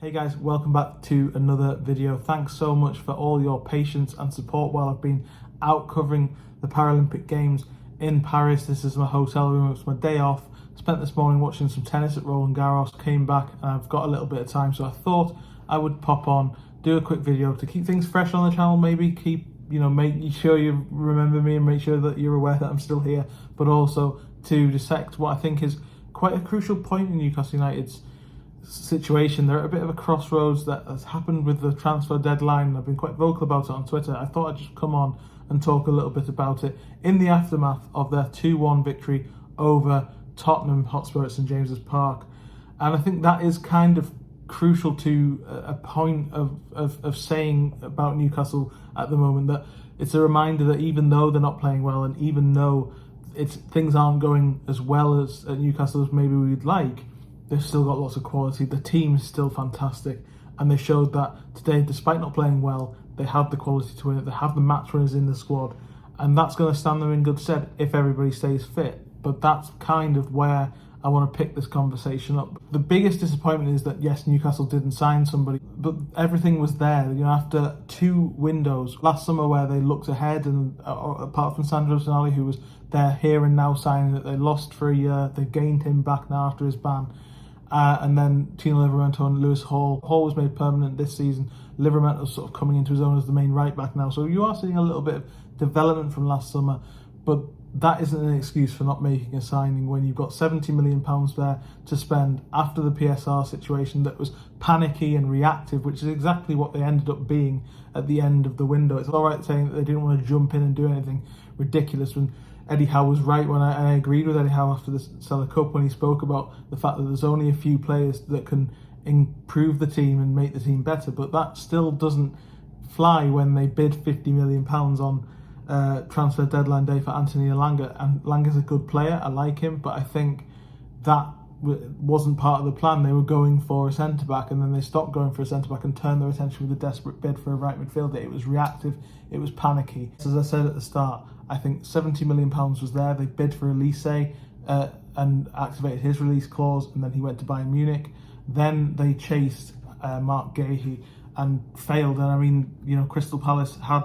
Hey guys, welcome back to another video. Thanks so much for all your patience and support while I've been out covering the Paralympic Games in Paris. This is my hotel room, it's my day off. Spent this morning watching some tennis at Roland Garros, came back and I've got a little bit of time, so I thought I would pop on, do a quick video to keep things fresh on the channel, maybe keep, make sure you remember me and make sure that you're aware that I'm still here, but also to dissect what I think is quite a crucial point in Newcastle United's situation. They're at a bit of a crossroads that has happened with the transfer deadline. I've been quite vocal about it on Twitter. I thought I'd just come on and talk a little bit about it in the aftermath of their 2-1 victory over Tottenham Hotspur at St James's Park. And I think that is kind of crucial to a point of saying about Newcastle at the moment, that it's a reminder that even though they're not playing well and even though things aren't going as well as at Newcastle as maybe we'd like, they've still got lots of quality. The team is still fantastic, and they showed that today, despite not playing well, they have the quality to win it. They have the match winners in the squad, and that's going to stand them in good stead if everybody stays fit. But that's kind of where I want to pick this conversation up. The biggest disappointment is that yes, Newcastle didn't sign somebody, but everything was there. After 2 windows last summer where they looked ahead, and apart from Sandro Tonali, who was their here and now signing that they lost for a year, they gained him back now after his ban. And then Tino Livramento and Lewis Hall. Hall was made permanent this season. Livramento's sort of coming into his own as the main right back now. So you are seeing a little bit of development from last summer, but that isn't an excuse for not making a signing when you've got £70 million there to spend after the PSR situation that was panicky and reactive, which is exactly what they ended up being at the end of the window. It's all right saying that they didn't want to jump in and do anything ridiculous when Eddie Howe was right, when I agreed with Eddie Howe after the Seller Cup when he spoke about the fact that there's only a few players that can improve the team and make the team better, but that still doesn't fly when they bid £50 million on transfer deadline day for Anthony Elanga. And Elanga's a good player, I like him, but I think that wasn't part of the plan. They were going for a centre-back, and then they stopped going for a centre-back and turned their attention with a desperate bid for a right midfielder. It was reactive, it was panicky. As I said at the start, I think £70 million was there. They bid for Elise and activated his release clause, and then he went to Bayern Munich. Then they chased Mark Guehi and failed. And I mean, Crystal Palace had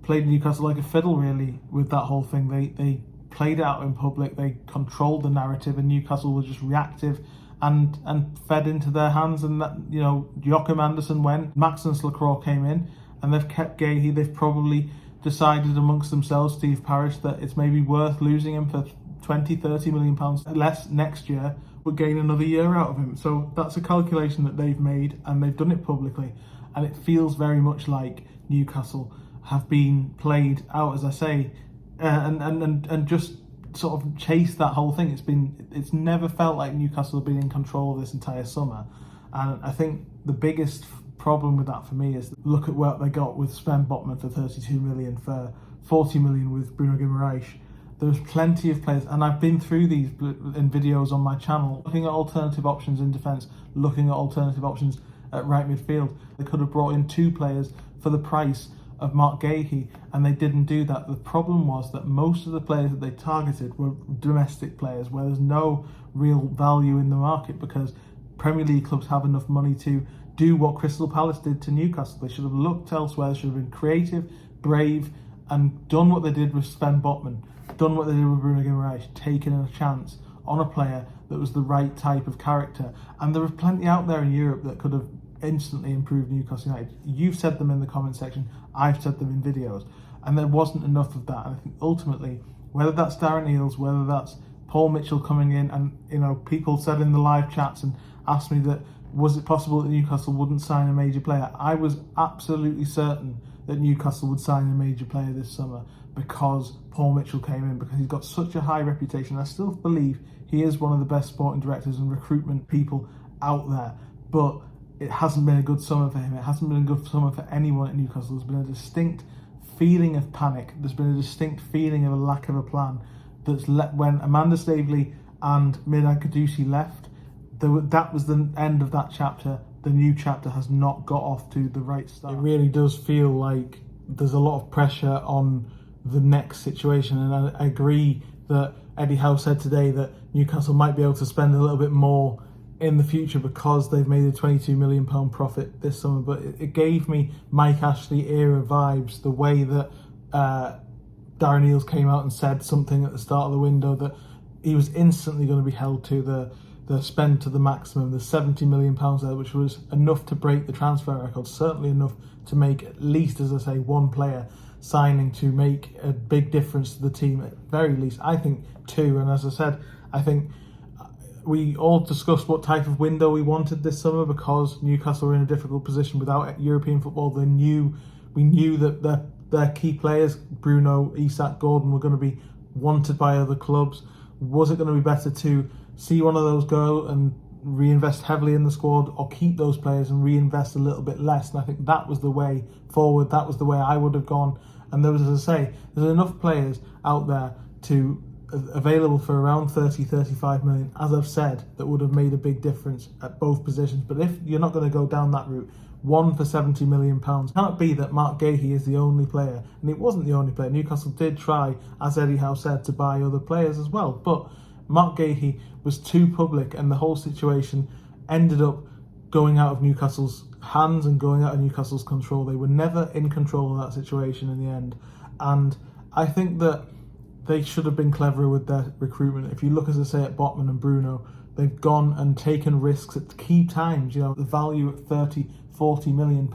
played Newcastle like a fiddle really with that whole thing. They played it out in public, they controlled the narrative, and Newcastle was just reactive and fed into their hands. And that, Joachim Andersen went, Maxence Lacroix came in, and they've kept Guehi. They've probably decided amongst themselves, Steve Parish, that it's maybe worth losing him for £20-30 million less next year, but gain another year out of him. So that's a calculation that they've made, and they've done it publicly, and it feels very much like Newcastle have been played out, as I say, and just sort of chased that whole thing. It's never felt like Newcastle have been in control of this entire summer, and I think the biggest problem with that for me is look at what they got with Sven Botman for 32 million, for 40 million with Bruno Guimaraes. There's plenty of players, and I've been through these in videos on my channel, looking at alternative options in defence, looking at alternative options at right midfield. They could have brought in 2 players for the price of Mark Guehi, and they didn't do that. The problem was that most of the players that they targeted were domestic players where there's no real value in the market, because Premier League clubs have enough money to do what Crystal Palace did to Newcastle. They should have looked elsewhere. They should have been creative, brave, and done what they did with Sven Botman, done what they did with Bruno Guimaraes, taken a chance on a player that was the right type of character. And there was plenty out there in Europe that could have instantly improved Newcastle United. You've said them in the comment section, I've said them in videos, and there wasn't enough of that. And I think ultimately, whether that's Darren Eales, whether that's Paul Mitchell coming in, and people said in the live chats and asked me that was it possible that Newcastle wouldn't sign a major player. I was absolutely certain that Newcastle would sign a major player this summer because Paul Mitchell came in, because he's got such a high reputation. I still believe he is one of the best sporting directors and recruitment people out there, but it hasn't been a good summer for him. It hasn't been a good summer for anyone at Newcastle. There's been a distinct feeling of panic. There's been a distinct feeling of a lack of a plan. When Amanda Staveley and Mirdad Kadusi left, that was the end of that chapter. The new chapter has not got off to the right start. It really does feel like there's a lot of pressure on the next situation, and I agree that Eddie Howe said today that Newcastle might be able to spend a little bit more in the future because they've made a £22 million profit this summer. But it gave me Mike Ashley era vibes, the way that Darren Eales came out and said something at the start of the window that he was instantly going to be held to the spend to the maximum, the £70 million there, which was enough to break the transfer record, certainly enough to make at least, as I say, one player signing to make a big difference to the team, at very least. I think two, and as I said, I think we all discussed what type of window we wanted this summer because Newcastle were in a difficult position without European football. We knew that their key players, Bruno, Isak, Gordon, were going to be wanted by other clubs. Was it going to be better to see one of those go and reinvest heavily in the squad, or keep those players and reinvest a little bit less? And I think that was the way forward. That was the way I would have gone. And there was, as I say, there's enough players out there available for around 30-35 million, as I've said, that would have made a big difference at both positions. But if you're not going to go down that route, one for £70 million, it cannot be that Mark Guehi is the only player. And it wasn't the only player. Newcastle did try, as Eddie Howe said, to buy other players as well. But Mark Guehi was too public, and the whole situation ended up going out of Newcastle's hands and going out of Newcastle's control. They were never in control of that situation in the end. And I think that they should have been cleverer with their recruitment. If you look, as I say, at Botman and Bruno, they've gone and taken risks at key times. The value at £30-40 million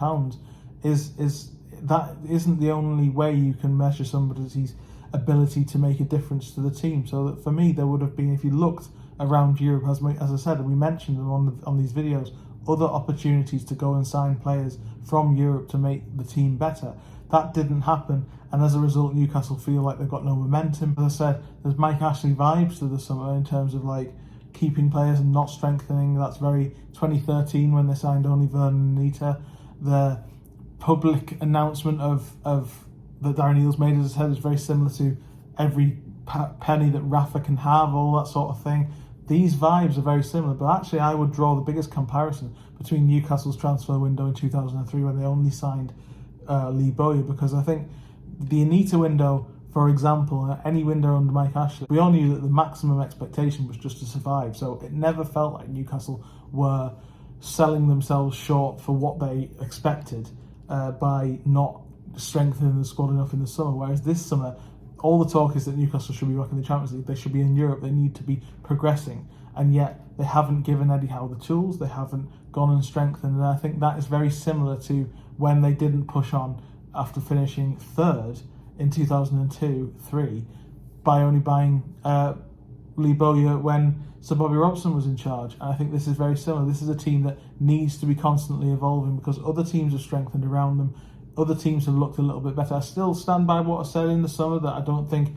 isn't the only way you can measure somebody's ability to make a difference to the team. So that for me, there would have been, if you looked around Europe, as I said, and we mentioned them on these videos, other opportunities to go and sign players from Europe to make the team better. That didn't happen, and as a result, Newcastle feel like they've got no momentum. As I said, there's Mike Ashley vibes to the summer in terms of like keeping players and not strengthening. That's very 2013 when they signed only Vernon and Nita. The public announcement of that Darren Eales made, as I said, is very similar to every penny that Rafa can have, all that sort of thing. These vibes are very similar, but actually I would draw the biggest comparison between Newcastle's transfer window in 2003 when they only signed Lee Bowyer, because I think the Anita window, for example, any window under Mike Ashley, we all knew that the maximum expectation was just to survive. So it never felt like Newcastle were selling themselves short for what they expected by not strengthening the squad enough in the summer. Whereas this summer, all the talk is that Newcastle should be back in the Champions League. They should be in Europe. They need to be progressing. And yet they haven't given Eddie Howe the tools. They haven't gone and strengthened. And I think that is very similar to when they didn't push on after finishing third in 2002-03 by only buying Lee Bowyer when Sir Bobby Robson was in charge. And I think this is very similar. This is a team that needs to be constantly evolving because other teams have strengthened around them. Other teams have looked a little bit better. I still stand by what I said in the summer, that I don't think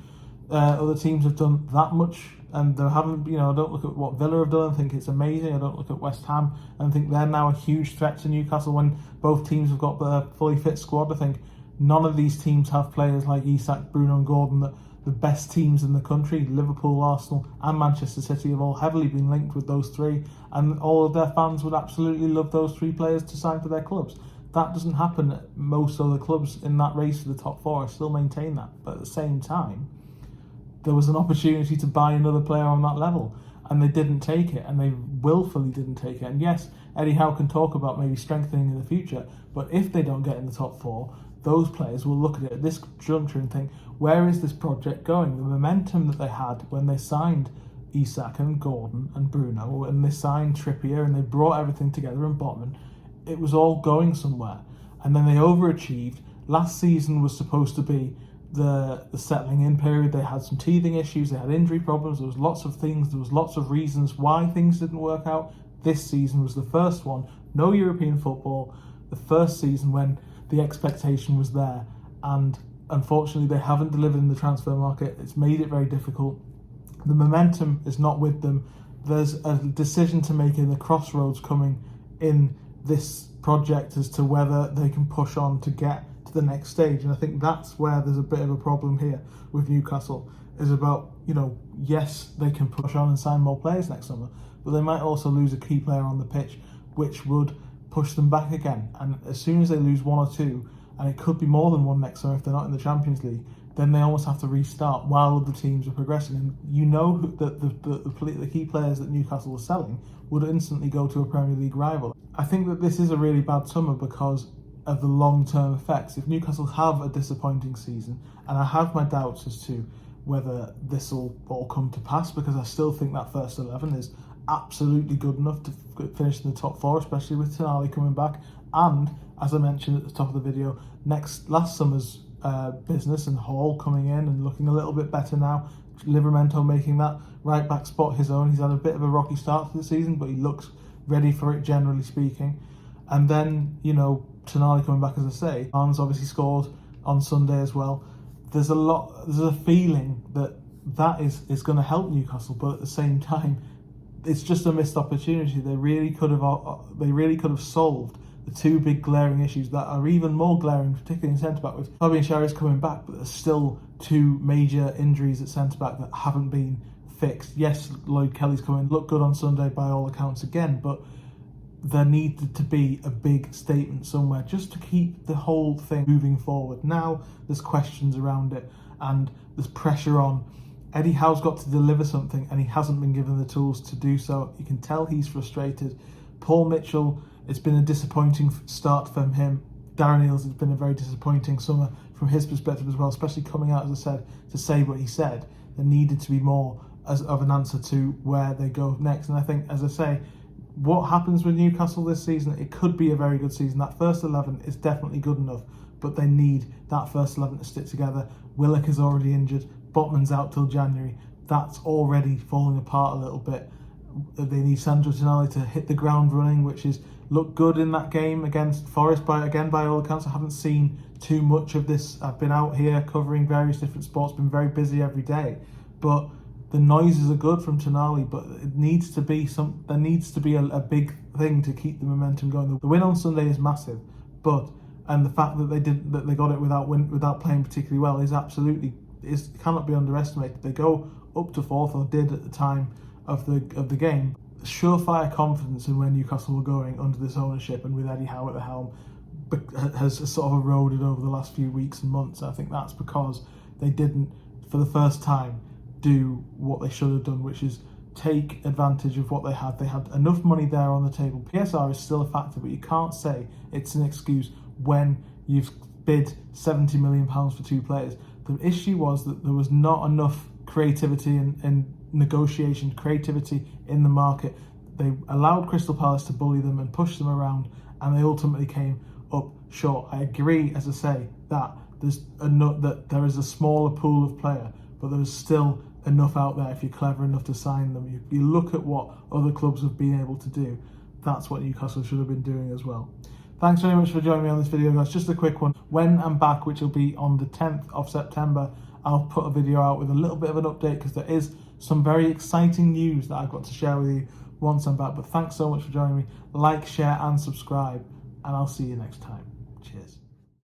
other teams have done that much, and they haven't. I don't look at what Villa have done and think it's amazing. I don't look at West Ham and think they're now a huge threat to Newcastle when both teams have got the fully fit squad. I think none of these teams have players like Isak, Bruno and Gordon that the best teams in the country, Liverpool, Arsenal and Manchester City, have all heavily been linked with those three, and all of their fans would absolutely love those three players to sign for their clubs. That doesn't happen at most other clubs in that race for the top four. I still maintain that. But at the same time, there was an opportunity to buy another player on that level, and they didn't take it, and they willfully didn't take it. And yes, Eddie Howe can talk about maybe strengthening in the future, but if they don't get in the top four, those players will look at it at this juncture and think, where is this project going? The momentum that they had when they signed Isak and Gordon and Bruno, and they signed Trippier, and they brought everything together and Botman, it was all going somewhere. And then they overachieved. Last season was supposed to be the settling in period. They had some teething issues, they had injury problems, there was lots of things, there was lots of reasons why things didn't work out. This season was the first one, no European football, the first season when the expectation was there, and unfortunately they haven't delivered in the transfer market. It's made it very difficult. The momentum is not with them. There's a decision to make in the crossroads coming in this project as to whether they can push on to get to the next stage. And I think that's where there's a bit of a problem here with Newcastle, is about, yes, they can push on and sign more players next summer, but they might also lose a key player on the pitch, which would push them back again. And as soon as they lose one or two, and it could be more than one next summer if they're not in the Champions League, then they almost have to restart while other teams are progressing. And you know that the key players that Newcastle was selling would instantly go to a Premier League rival. I think that this is a really bad summer because of the long-term effects. If Newcastle have a disappointing season, and I have my doubts as to whether this will all come to pass, because I still think that first 11 is absolutely good enough to finish in the top 4, especially with Tonali coming back. And as I mentioned at the top of the video, last summer's business and Hall coming in and looking a little bit better now. Livramento making that right back spot his own. He's had a bit of a rocky start to the season, but he looks ready for it, generally speaking. And then, Tonali coming back, as I say. Arns obviously scored on Sunday as well. There's a feeling that is going to help Newcastle, but at the same time, it's just a missed opportunity. They really could have solved the two big glaring issues that are even more glaring, particularly in centre-back, with Fabian Schär's coming back, but there's still two major injuries at centre-back that haven't been fixed. Yes, Lloyd Kelly's coming, looked good on Sunday by all accounts again, but there needed to be a big statement somewhere just to keep the whole thing moving forward. Now there's questions around it and there's pressure on. Eddie Howe's got to deliver something and he hasn't been given the tools to do so. You can tell he's frustrated. Paul Mitchell, it's been a disappointing start from him. Darren Eales, it's been a very disappointing summer from his perspective as well, especially coming out, as I said, to say what he said. There needed to be more of an answer to where they go next. And I think, as I say, what happens with Newcastle this season, it could be a very good season. That first 11 is definitely good enough, but they need that first 11 to stick together. Willock is already injured. Botman's out till January. That's already falling apart a little bit. They need Sandro Tonali to hit the ground running, which is looked good in that game against Forest by all accounts. I haven't seen too much of this. I've been out here covering various different sports, been very busy every day, but the noises are good from Tonali, but it needs to be there needs to be a big thing to keep the momentum going. The win on Sunday is massive, and the fact that they got it without playing particularly well cannot be underestimated. They go up to 4th, or did at the time of the game. Surefire confidence in where Newcastle were going under this ownership and with Eddie Howe at the helm has sort of eroded over the last few weeks and months. I think that's because they didn't, for the first time, do what they should have done, which is take advantage of what they had. They had enough money there on the table. PSR is still a factor, but you can't say it's an excuse when you've bid £70 million for two players. The issue was that there was not enough creativity and negotiation, creativity in the market. They allowed Crystal Palace to bully them and push them around, and they ultimately came up short. I agree, as I say, that there is a smaller pool of player, but there is still enough out there if you're clever enough to sign them. If you look at what other clubs have been able to do, that's what Newcastle should have been doing as well. Thanks very much for joining me on this video, guys. Just a quick one. When I'm back, which will be on the 10th of September, I'll put a video out with a little bit of an update because there is some very exciting news that I've got to share with you once I'm back. But thanks so much for joining me. Like, share and subscribe, and I'll see you next time.